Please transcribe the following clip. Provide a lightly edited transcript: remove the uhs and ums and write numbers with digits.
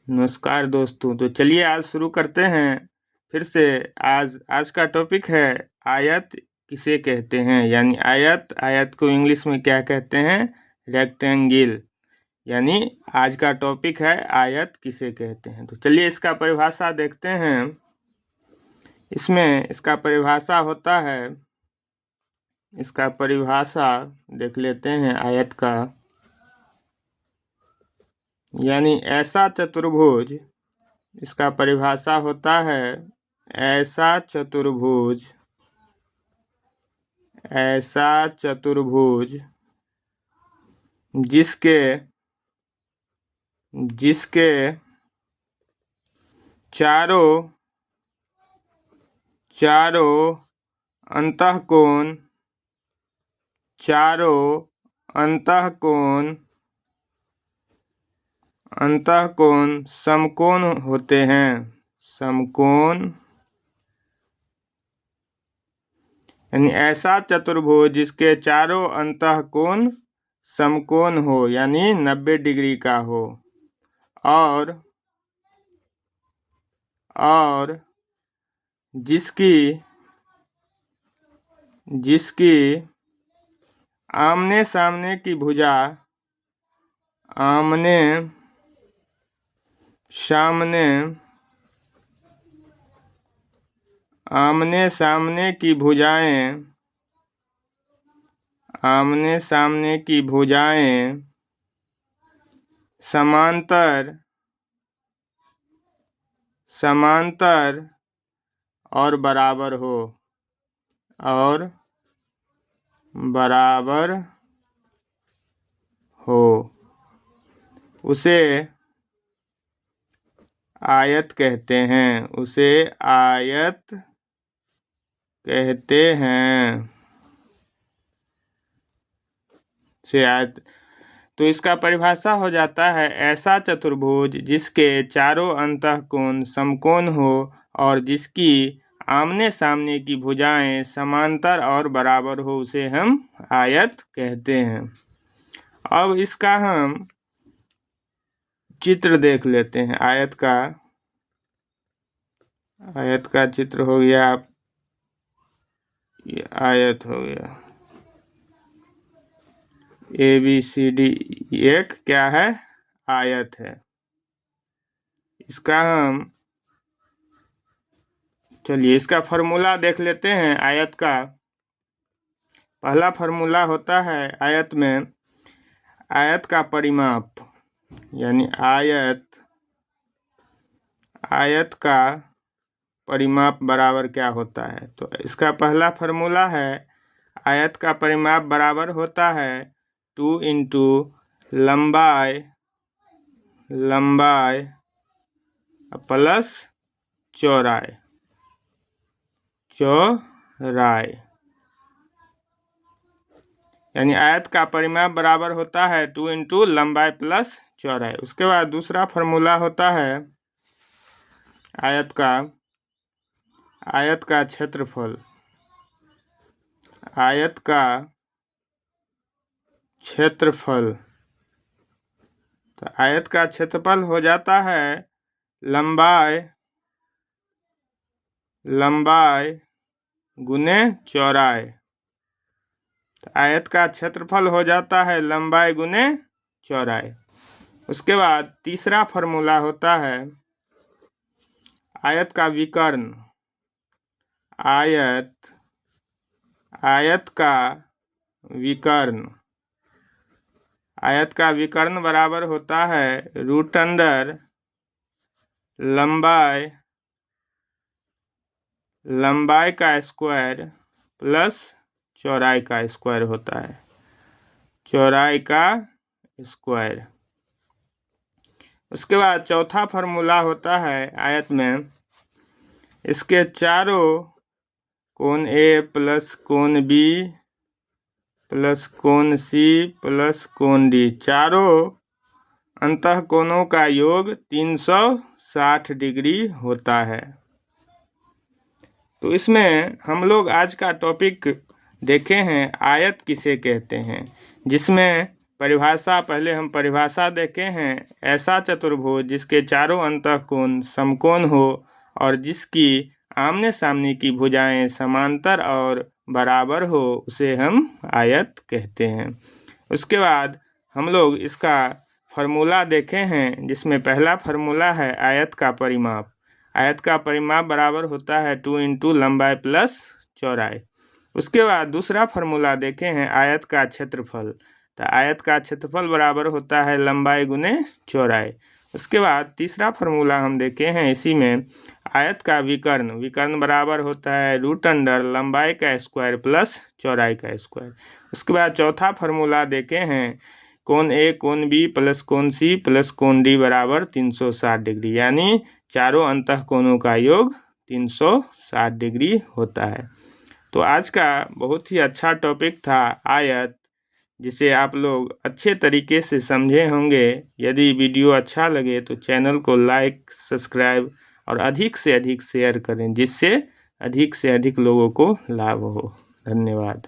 नमस्कार दोस्तों। तो चलिए आज शुरू करते हैं फिर से। आज का टॉपिक है आयत किसे कहते हैं, यानी आयत को इंग्लिश में क्या कहते हैं? रेक्टेंगल। यानी आज का टॉपिक है आयत किसे कहते हैं। तो चलिए इसका परिभाषा देखते हैं। इसमें इसका परिभाषा होता है, इसका परिभाषा देख लेते हैं आयत का। यानी ऐसा चतुर्भुज, इसका परिभाषा होता है ऐसा चतुर्भुज जिसके चारों अंतःकोण समकोण होते हैं। यानी ऐसा चतुर्भुज जिसके चारों अंतःकोण समकोण हो, यानी 90 डिग्री का हो, और जिसकी आमने सामने की भुजा आमने सामने की भुजाएं समांतर और बराबर हो उसे आयत कहते हैं। तो इसका परिभाषा हो जाता है ऐसा चतुर्भुज जिसके चारों अंतःकोण समकोण हो और जिसकी आमने सामने की भुजाएं समांतर और बराबर हो, उसे हम आयत कहते हैं। अब इसका हम चित्र देख लेते हैं। आयत का चित्र हो गया, ये आयत हो गया ABCD, एक क्या है? आयत है। चलिए इसका फॉर्मूला देख लेते हैं। आयत का पहला फॉर्मूला होता है आयत का परिमाप, यानी आयत का परिमाप बराबर क्या होता है? तो इसका पहला फॉर्मूला है आयत का परिमाप बराबर होता है 2 इंटू लंबाई प्लस चौड़ाई। यानी आयत का परिमाप बराबर होता है 2 इंटू लंबाई प्लस चौड़ाई। उसके बाद दूसरा फॉर्मूला होता है आयत का क्षेत्रफल। तो आयत का क्षेत्रफल हो जाता है लंबाई गुने चौड़ाई। तो आयत का क्षेत्रफल हो जाता है लंबाई गुने चौड़ाई। उसके बाद तीसरा फॉर्मूला होता है आयत का विकर्ण। आयत का विकर्ण बराबर होता है रूट अंडर लंबाई का स्क्वायर प्लस चौड़ाई का स्क्वायर होता है। उसके बाद चौथा फॉर्मूला होता है आयत में इसके चारों कोण A प्लस कोण B प्लस कोण C प्लस कोण D, चारों अंतःकोणों का योग 360 डिग्री होता है। तो इसमें हम लोग आज का टॉपिक देखे हैं आयत किसे कहते हैं, जिसमें परिभाषा, पहले हम परिभाषा देखे हैं। ऐसा चतुर्भुज जिसके चारों अंतःकोण समकोण हो और जिसकी आमने सामने की भुजाएं समांतर और बराबर हो उसे हम आयत कहते हैं। उसके बाद हम लोग इसका फॉर्मूला देखे हैं, जिसमें पहला फॉर्मूला है आयत का परिमाप। आयत का परिमाप बराबर होता है 2 इंटू लंबाई प्लस चौड़ाई। उसके बाद दूसरा फॉर्मूला देखे हैं आयत का क्षेत्रफल। तो आयत का क्षेत्रफल बराबर होता है लंबाई गुने चौड़ाई। उसके बाद तीसरा फॉर्मूला हम देखे हैं इसी में, आयत का विकर्ण। विकर्ण बराबर होता है रूट अंडर लंबाई का स्क्वायर प्लस चौड़ाई का स्क्वायर। उसके बाद चौथा फॉर्मूला देखे हैं कोण ए कोण बी प्लस कोण सी प्लस कोण डी बराबर 360 डिग्री, यानी चारों अंतःकोणों का योग 360 डिग्री होता है। तो आज का बहुत ही अच्छा टॉपिक था आयत, जिसे आप लोग अच्छे तरीके से समझे होंगे। यदि वीडियो अच्छा लगे तो चैनल को लाइक, सब्सक्राइब और अधिक से अधिक शेयर करें, जिससे अधिक से अधिक लोगों को लाभ हो। धन्यवाद।